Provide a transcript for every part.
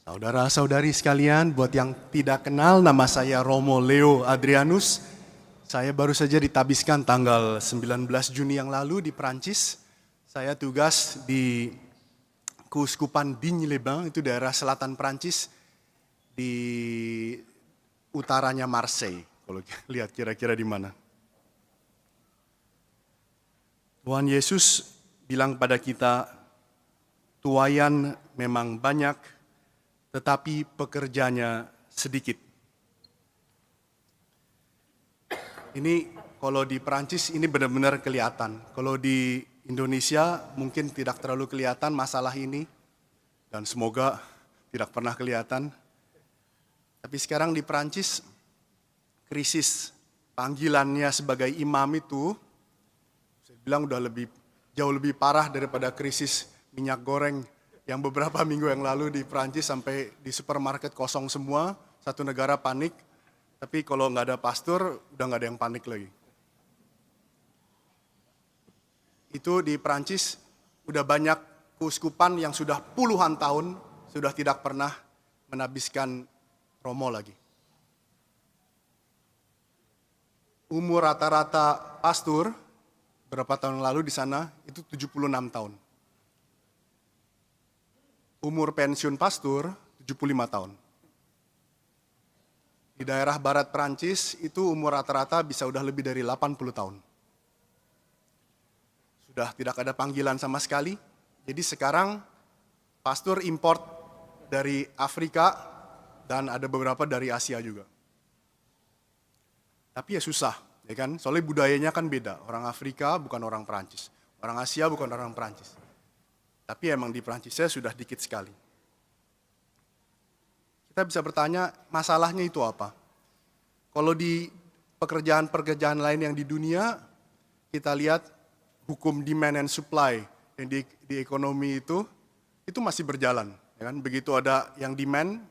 Saudara-saudari sekalian, buat yang tidak kenal, nama saya Romo Leo Adrianus. Saya baru saja ditabiskan tanggal 19 Juni yang lalu di Prancis. Saya tugas di Keuskupan Digne-les-Bains, itu daerah selatan Prancis, di utaranya Marseille. Kalau lihat kira-kira di mana. Tuhan Yesus bilang pada kita, tuaian memang banyak, tetapi pekerjanya sedikit. Ini kalau di Perancis ini benar-benar kelihatan. Kalau di Indonesia mungkin tidak terlalu kelihatan masalah ini, dan semoga tidak pernah kelihatan. Tapi sekarang di Perancis, krisis panggilannya sebagai imam itu, saya bilang udah jauh lebih parah daripada krisis minyak goreng yang beberapa minggu yang lalu di Prancis sampai di supermarket kosong semua, satu negara panik, tapi kalau nggak ada pastor, udah nggak ada yang panik lagi. Itu di Prancis udah banyak keuskupan yang sudah puluhan tahun sudah tidak pernah menabiskan romo lagi. Umur rata-rata pastor berapa tahun lalu di sana itu 76 tahun. Umur pensiun pastor 75 tahun. Di daerah barat Prancis itu umur rata-rata bisa udah lebih dari 80 tahun. Sudah tidak ada panggilan sama sekali. Jadi sekarang pastor import dari Afrika dan ada beberapa dari Asia juga. Tapi ya susah, ya kan? Soalnya budayanya kan beda. Orang Afrika bukan orang Prancis. Orang Asia bukan orang Prancis. Tapi emang di Prancisnya sudah dikit sekali. Kita bisa bertanya, masalahnya itu apa? Kalau di pekerjaan-pekerjaan lain yang di dunia, kita lihat hukum demand and supply yang di ekonomi itu masih berjalan. Ya kan? Begitu ada yang demand,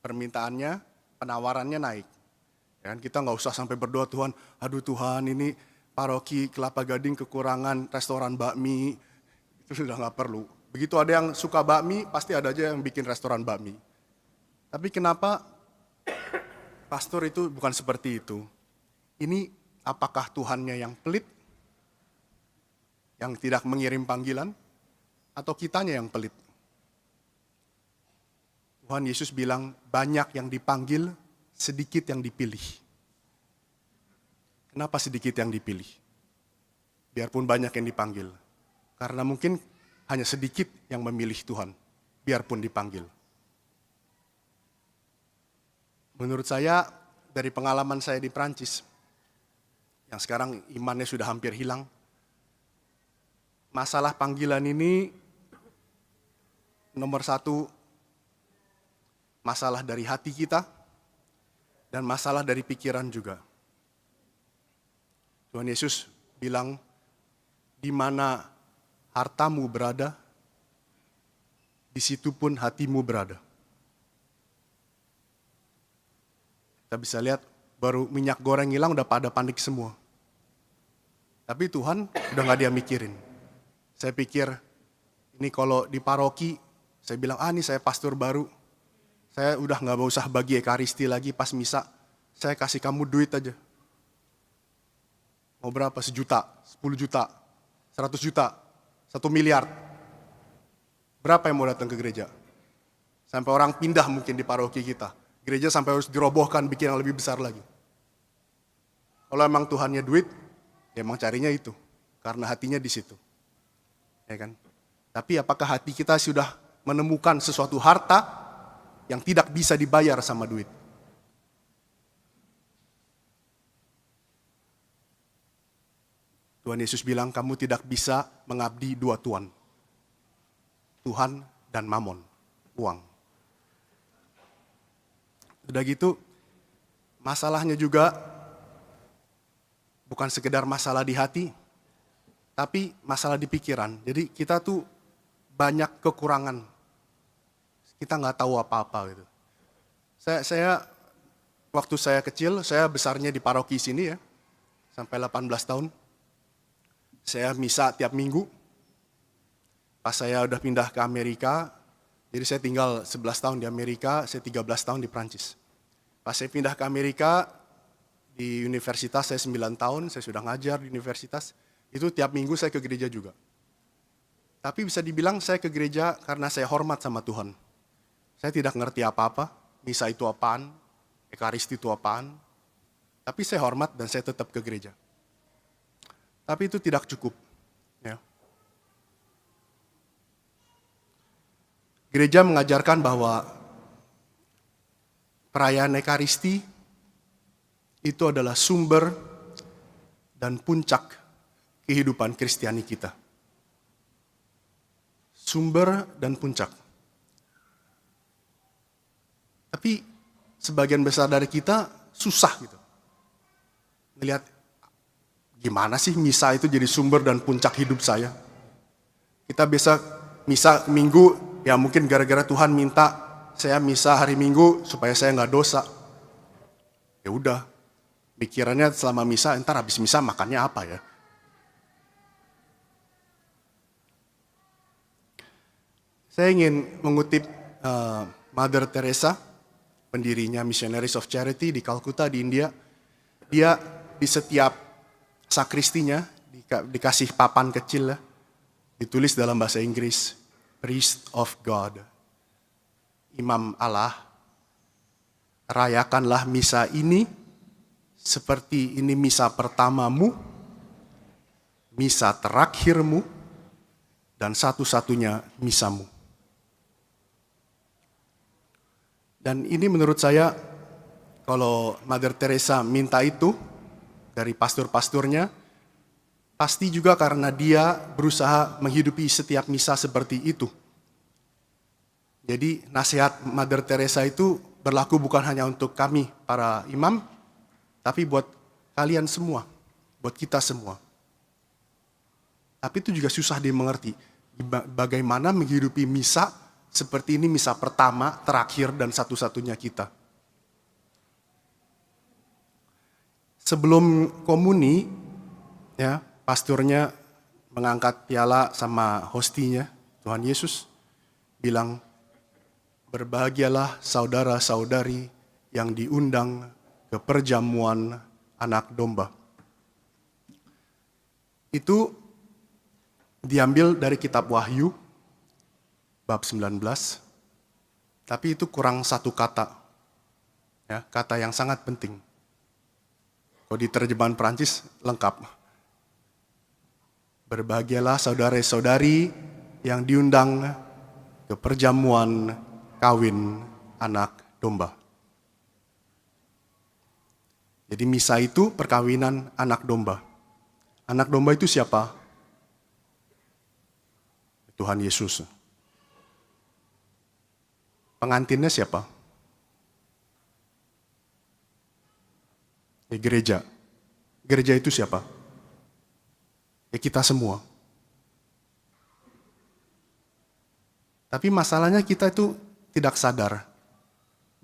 permintaannya, penawarannya naik. Ya kan? Kita nggak usah sampai berdoa, Tuhan, aduh Tuhan ini paroki Kelapa Gading kekurangan restoran bakmi, itu sudah nggak perlu. Begitu ada yang suka bakmi, pasti ada aja yang bikin restoran bakmi. Tapi kenapa pastor itu bukan seperti itu? Ini apakah Tuhannya yang pelit, yang tidak mengirim panggilan, atau kitanya yang pelit? Tuhan Yesus bilang, banyak yang dipanggil, sedikit yang dipilih. Kenapa sedikit yang dipilih? Biarpun banyak yang dipanggil. Karena mungkin hanya sedikit yang memilih Tuhan, biarpun dipanggil. Menurut saya, dari pengalaman saya di Prancis, yang sekarang imannya sudah hampir hilang, masalah panggilan ini, nomor satu, masalah dari hati kita, dan masalah dari pikiran juga. Tuhan Yesus bilang, di mana hartamu berada, di situ pun hatimu berada. Kita bisa lihat, baru minyak goreng hilang udah pada panik semua. Tapi Tuhan udah gak dia mikirin. Saya pikir, ini kalau di paroki, saya bilang, ini saya pastor baru, saya udah gak mau usah bagi ekaristi lagi pas misa, saya kasih kamu duit aja. Mau berapa? 1 juta, 10 juta, 100 juta, 1 miliar. Berapa yang mau datang ke gereja? Sampai orang pindah mungkin di paroki kita. Gereja sampai harus dirobohkan, bikin yang lebih besar lagi. Kalau emang Tuhannya duit, ya emang carinya itu. Karena hatinya di situ. Ya kan? Tapi apakah hati kita sudah menemukan sesuatu harta yang tidak bisa dibayar sama duit? Tuhan Yesus bilang, kamu tidak bisa mengabdi 2 tuan. Tuhan dan mamon, uang. Udah gitu, masalahnya juga bukan sekedar masalah di hati, tapi masalah di pikiran. Jadi kita tuh banyak kekurangan. Kita nggak tahu apa-apa gitu. Saya waktu saya kecil, saya besarnya di paroki sini ya, sampai 18 tahun. Saya misa tiap minggu. Pas saya udah pindah ke Amerika, Jadi saya tinggal 11 tahun di Amerika, saya 13 tahun di Prancis. Pas saya pindah ke Amerika, di universitas saya 9 tahun, saya sudah ngajar di universitas, itu tiap minggu saya ke gereja juga. Tapi bisa dibilang saya ke gereja karena saya hormat sama Tuhan. Saya tidak ngerti apa-apa, misa itu apaan, ekaristi itu apaan, tapi saya hormat dan saya tetap ke gereja. Tapi itu tidak cukup. Ya. Gereja mengajarkan bahwa perayaan ekaristi itu adalah sumber dan puncak kehidupan Kristiani kita. Sumber dan puncak. Tapi sebagian besar dari kita susah gitu. Ngelihat gimana sih misa itu jadi sumber dan puncak hidup saya. Kita biasa misa minggu, ya mungkin gara-gara Tuhan minta saya misa hari Minggu supaya saya nggak dosa. Ya udah, pikirannya selama misa, entar habis misa makannya apa ya. Saya ingin mengutip Mother Teresa, pendirinya Missionaries of Charity di Calcutta di India. Dia di setiap sakristinya dikasih papan kecil ya, ditulis dalam bahasa Inggris, Priest of God, Imam Allah, rayakanlah misa ini seperti ini misa pertamamu, misa terakhirmu, dan satu-satunya misamu. Dan ini menurut saya, kalau Mother Teresa minta itu dari pastor-pastornya, pasti juga karena dia berusaha menghidupi setiap misa seperti itu. Jadi nasihat Mother Teresa itu berlaku bukan hanya untuk kami, para imam, tapi buat kalian semua, buat kita semua. Tapi itu juga susah dimengerti, bagaimana menghidupi misa seperti ini misa pertama, terakhir, dan satu-satunya kita. Sebelum komuni, ya, pastornya mengangkat piala sama hostinya, Tuhan Yesus, bilang, berbahagialah saudara-saudari yang diundang ke perjamuan anak domba. Itu diambil dari kitab Wahyu, bab 19, tapi itu kurang satu kata, ya, kata yang sangat penting. Kalau di terjemahan Perancis lengkap. Berbahagialah saudara-saudari yang diundang ke perjamuan kawin anak domba. Jadi misa itu perkawinan anak domba. Anak domba itu siapa? Tuhan Yesus. Pengantinnya siapa? Ya, gereja. Gereja itu siapa? Ya kita semua. Tapi masalahnya kita itu tidak sadar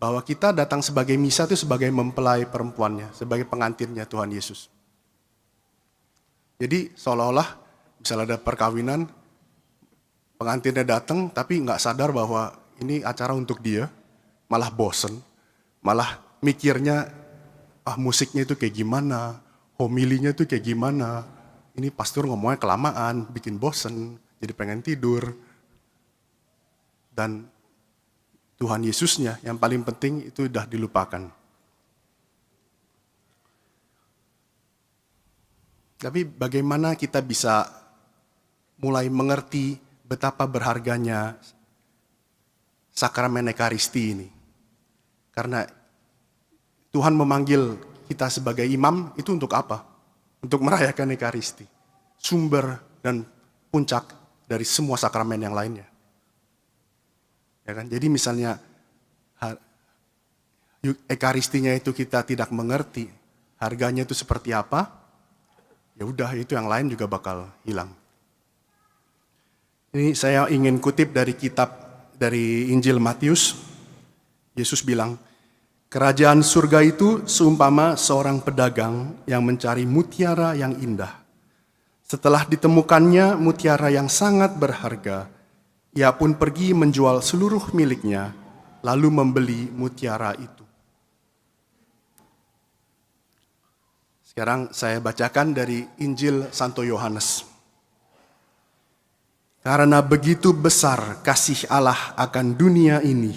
bahwa kita datang sebagai misa itu sebagai mempelai perempuannya, sebagai pengantinnya Tuhan Yesus. Jadi seolah-olah misalnya ada perkawinan, pengantinnya datang tapi nggak sadar bahwa ini acara untuk dia, malah bosen, malah mikirnya, musiknya itu kayak gimana, homilinya itu kayak gimana, ini pastor ngomongnya kelamaan, bikin bosen, jadi pengen tidur. Dan Tuhan Yesusnya yang paling penting itu udah dilupakan. Tapi bagaimana kita bisa mulai mengerti betapa berharganya sakramen ekaristi ini. Karena Tuhan memanggil kita sebagai imam itu untuk apa? Untuk merayakan ekaristi. Sumber dan puncak dari semua sakramen yang lainnya. Ya kan? Jadi misalnya ekaristinya itu kita tidak mengerti, harganya itu seperti apa, ya udah itu yang lain juga bakal hilang. Ini saya ingin kutip dari kitab dari Injil Matius. Yesus bilang, kerajaan surga itu seumpama seorang pedagang yang mencari mutiara yang indah. Setelah ditemukannya mutiara yang sangat berharga, Ia pun pergi menjual seluruh miliknya, lalu membeli mutiara itu. Sekarang saya bacakan dari Injil Santo Yohanes. Karena begitu besar kasih Allah akan dunia ini,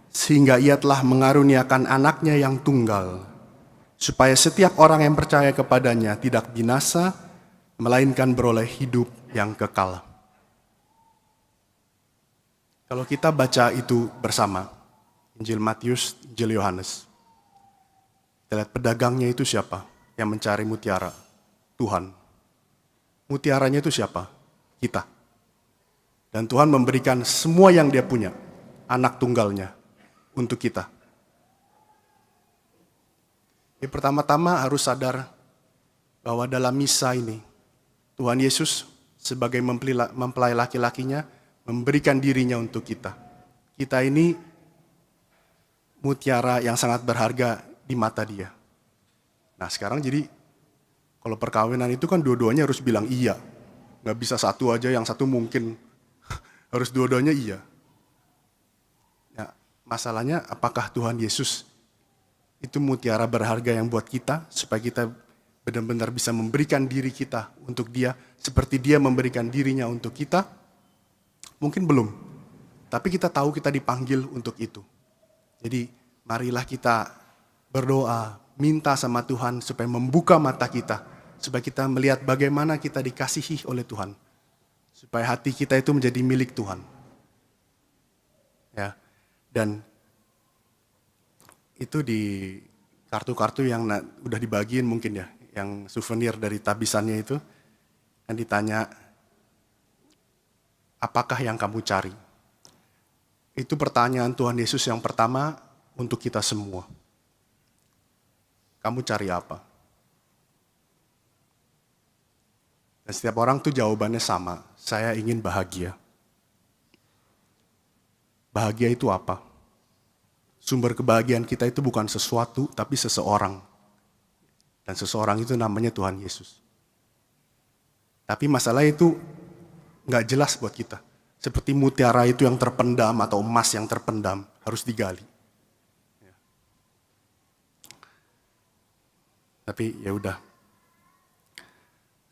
sehingga ia telah mengaruniakan anaknya yang tunggal, supaya setiap orang yang percaya kepadanya tidak binasa, melainkan beroleh hidup yang kekal. Kalau kita baca itu bersama, Injil Matius, Injil Yohanes, kita lihat pedagangnya itu siapa yang mencari mutiara? Tuhan. Mutiaranya itu siapa? Kita. Dan Tuhan memberikan semua yang dia punya, anak tunggalnya, untuk kita. Jadi pertama-tama harus sadar bahwa dalam misa ini, Tuhan Yesus sebagai mempelai laki-lakinya, memberikan dirinya untuk kita. Kita ini mutiara yang sangat berharga di mata dia. Nah sekarang jadi, kalau perkawinan itu kan dua-duanya harus bilang iya. Nggak bisa satu aja, yang satu mungkin. Harus dua-duanya iya. Nah, masalahnya apakah Tuhan Yesus itu mutiara berharga yang buat kita, supaya kita benar-benar bisa memberikan diri kita untuk dia, seperti dia memberikan dirinya untuk kita? Mungkin belum, tapi kita tahu kita dipanggil untuk itu. Jadi marilah kita berdoa, minta sama Tuhan supaya membuka mata kita, supaya kita melihat bagaimana kita dikasihi oleh Tuhan, supaya hati kita itu menjadi milik Tuhan. Ya, dan itu di kartu-kartu yang udah dibagiin mungkin ya, yang souvenir dari tabisannya itu, yang ditanya, apakah yang kamu cari? Itu pertanyaan Tuhan Yesus yang pertama untuk kita semua. Kamu cari apa? Dan setiap orang tuh jawabannya sama, saya ingin bahagia. Bahagia itu apa? Sumber kebahagiaan kita itu bukan sesuatu, tapi seseorang. Dan seseorang itu namanya Tuhan Yesus. Tapi masalah itu nggak jelas buat kita. Seperti mutiara itu yang terpendam atau emas yang terpendam, harus digali. Ya. Tapi ya udah.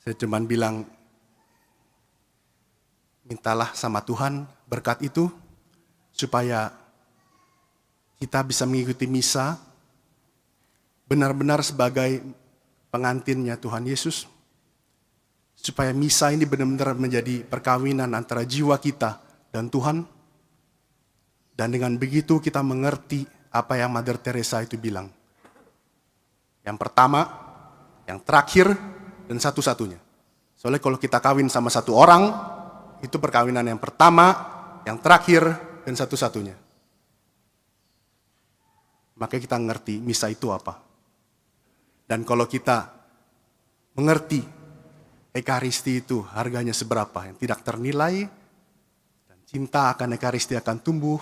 Saya cuman bilang, mintalah sama Tuhan berkat itu, supaya kita bisa mengikuti misa, benar-benar sebagai pengantinnya Tuhan Yesus, supaya misa ini benar-benar menjadi perkawinan antara jiwa kita dan Tuhan. Dan dengan begitu kita mengerti apa yang Mother Teresa itu bilang. Yang pertama, yang terakhir, dan satu-satunya. Soalnya kalau kita kawin sama satu orang, itu perkawinan yang pertama, yang terakhir, dan satu-satunya. Makanya kita ngerti misa itu apa. Dan kalau kita mengerti Ekaristi itu harganya seberapa, yang tidak ternilai, dan cinta akan Ekaristi akan tumbuh,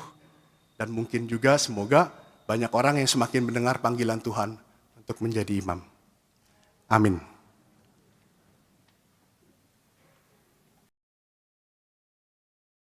dan mungkin juga semoga banyak orang yang semakin mendengar panggilan Tuhan untuk menjadi imam. Amin.